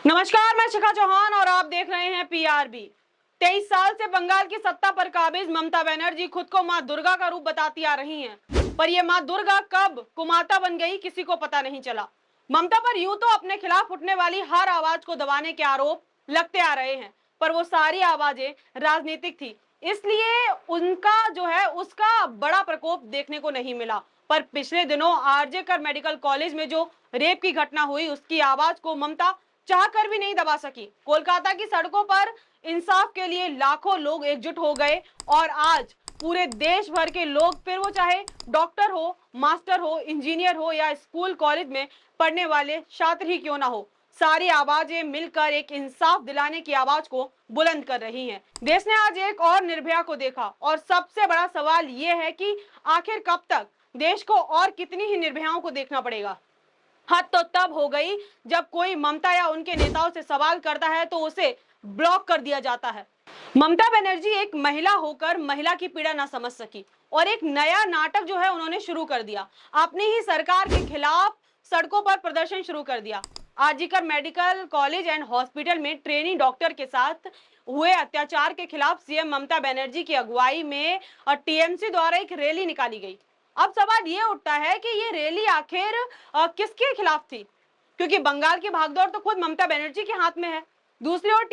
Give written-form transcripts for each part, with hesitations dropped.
नमस्कार, मैं शिखा चौहान और आप देख रहे हैं पीआरबी। 23 साल से बंगाल की सत्ता पर काबिज ममता बनर्जी खुद को मां दुर्गा का रूप बताती आ रही हैं। पर ये मां दुर्गा कब कुमाता बन गई, किसी को पता नहीं चला। ममता पर यूं तो अपने खिलाफ उठने वाली हर आवाज को दबाने के आरोप लगते आ रहे हैं, पर वो सारी आवाजें राजनीतिक थी, इसलिए उनका जो है उसका बड़ा प्रकोप देखने को नहीं मिला। पर पिछले दिनों आरजे कर मेडिकल कॉलेज में जो रेप की घटना हुई, उसकी आवाज को ममता चाहकर भी नहीं दबा सकी। कोलकाता की सड़कों पर इंसाफ के लिए लाखों लोग एकजुट हो गए और आज पूरे देश भर के लोग, फिर वो चाहे डॉक्टर हो, मास्टर हो, इंजीनियर हो या स्कूल कॉलेज में पढ़ने वाले छात्र ही क्यों ना हो, सारी आवाजें मिलकर एक इंसाफ दिलाने की आवाज को बुलंद कर रही हैं। देश ने आज एक और निर्भया को देखा और सबसे बड़ा सवाल ये है कि आखिर कब तक देश को और कितनी ही निर्भयाओं को देखना पड़ेगा। हद तो तब हो गई जब कोई ममता या उनके नेताओं से सवाल करता है तो उसे ब्लॉक कर दिया जाता है। ममता बनर्जी एक महिला होकर महिला की पीड़ा ना समझ सकी और एक नया नाटक जो है उन्होंने शुरू कर दिया। अपनी ही सरकार के खिलाफ सड़कों पर प्रदर्शन शुरू कर दिया। RG Kar medical college and hospital में ट्रेनी डॉक्टर के साथ हुए अत्याचार के खिलाफ सीएम ममता बनर्जी की अगुवाई में और टीएमसी द्वारा एक रैली निकाली गई। अब सवाल ये उठता है कि ये रैली आखिर किसके खिलाफ थी, क्योंकि बंगाल की भागदौड़ तो खुद ममता बनर्जी के हाथ में है। दूसरी ओर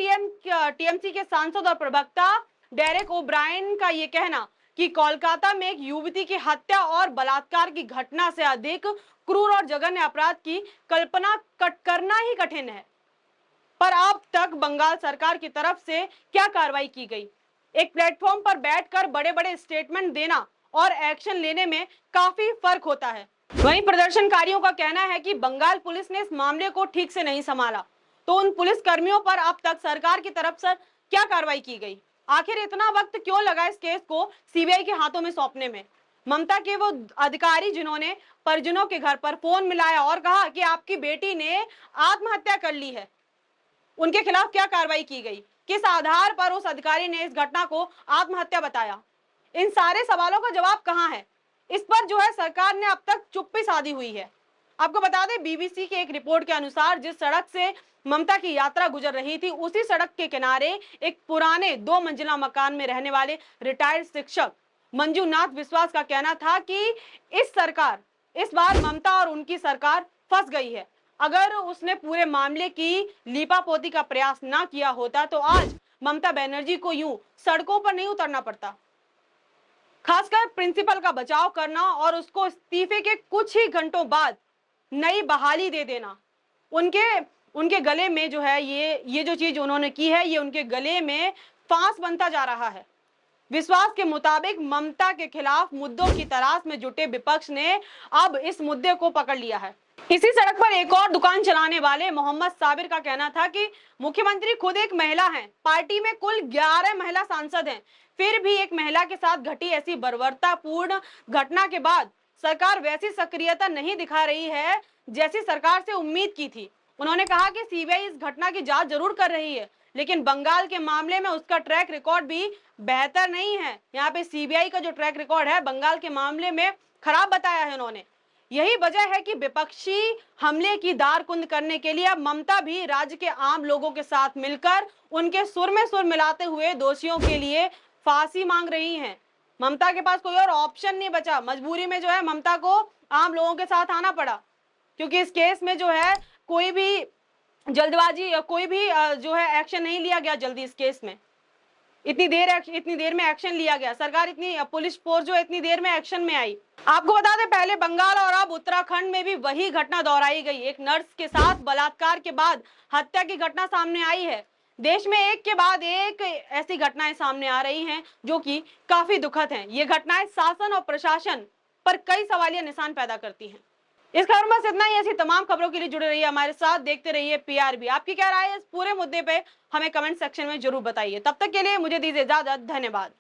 टीएमसी के सांसद और प्रवक्ता डेरेक ओब्रायन का ये कहना कि कोलकाता में एक युवती की हत्या और बलात्कार की घटना से अधिक क्रूर और जघन्य अपराध की कल्पना करना ही कठिन है। पर अब तक बंगाल सरकार की तरफ से क्या कार्रवाई की गई? एक प्लेटफॉर्म पर बैठकर बड़े बड़े स्टेटमेंट देना और एक्शन लेने में काफी फर्क होता है। वहीं प्रदर्शनकारियों का कहना है कि बंगाल पुलिस ने इस मामले को ठीक से नहीं संभाला। तो उन पुलिस कर्मियों पर अब तक सरकार की तरफ से क्या कार्रवाई की गई? आखिर इतना वक्त क्यों लगा इस केस को सीबीआई के हाथों में सौंपने में? ममता के वो अधिकारी जिन्होंने परिजनों के घर पर फोन मिलाया और कहा कि आपकी बेटी ने आत्महत्या कर ली है, उनके खिलाफ क्या कार्रवाई की गई? किस आधार पर उस अधिकारी ने इस घटना को आत्महत्या बताया? इन सारे सवालों का जवाब कहां है? इस पर जो है सरकार ने अब तक चुप्पी साधी हुई है। आपको बता दें, बीबीसी की एक रिपोर्ट के अनुसार जिस सड़क से ममता की यात्रा गुजर रही थी, उसी सड़क के किनारे एक पुराने 2 मंजिला मकान में रहने वाले रिटायर्ड शिक्षक मंजूनाथ विश्वास का कहना था कि इस बार ममता और उनकी सरकार फंस गई है। अगर उसने पूरे मामले की लीपापोती का प्रयास ना किया होता तो आज ममता बनर्जी को यूं सड़कों पर नहीं उतरना पड़ता। खासकर प्रिंसिपल का बचाव करना और उसको इस्तीफे के कुछ ही घंटों बाद नई बहाली दे देना, उनके उनके गले में जो है ये जो चीज उन्होंने की है, ये उनके गले में फांस बनता जा रहा है। विश्वास के मुताबिक ममता के खिलाफ मुद्दों की तलाश में जुटे विपक्ष ने अब इस मुद्दे को पकड़ लिया है। इसी सड़क पर एक और दुकान चलाने वाले मोहम्मद साबिर का कहना था कि मुख्यमंत्री खुद एक महिला हैं, पार्टी में कुल 11 महिला सांसद हैं, फिर भी एक महिला के साथ घटी ऐसी बर्बरतापूर्ण घटना के बाद सरकार वैसी सक्रियता नहीं दिखा रही है जैसी सरकार से उम्मीद की थी। उन्होंने कहा कि सीबीआई इस घटना की जांच जरूर कर रही है, लेकिन बंगाल के मामले में उसका ट्रैक रिकॉर्ड भी बेहतर नहीं है। यहाँ पे सीबीआई का जो ट्रैक रिकॉर्ड है बंगाल के मामले में खराब बताया है उन्होंने। यही वजह है कि विपक्षी हमले की दार कुंद करने के लिए अब ममता भी राज्य के आम लोगों के साथ मिलकर उनके सुर में सुर मिलाते हुए दोषियों के लिए फांसी मांग रही हैं। ममता के पास कोई और ऑप्शन नहीं बचा, मजबूरी में जो है ममता को आम लोगों के साथ आना पड़ा, क्योंकि इस केस में जो है कोई भी जल्दबाजी या कोई भी जो है एक्शन नहीं लिया गया जल्दी। इस केस में इतनी देर में एक्शन लिया गया, सरकार इतनी पुलिस फोर्स जो इतनी देर में एक्शन में आई। आपको बता दें, पहले बंगाल और अब उत्तराखंड में भी वही घटना दोहराई गई। एक नर्स के साथ बलात्कार के बाद हत्या की घटना सामने आई है। देश में एक के बाद एक ऐसी घटनाएं सामने आ रही हैं जो कि काफी दुखद हैं। ये घटनाएं शासन और प्रशासन पर कई सवालिया निशान पैदा करती हैं। इस खबर में बस इतना ही। ऐसी तमाम खबरों के लिए जुड़े रहिए हमारे साथ, देखते रहिए पीआरबी। आपकी क्या राय है इस पूरे मुद्दे पे हमें कमेंट सेक्शन में जरूर बताइए। तब तक के लिए मुझे दीजिए इजाजत, धन्यवाद।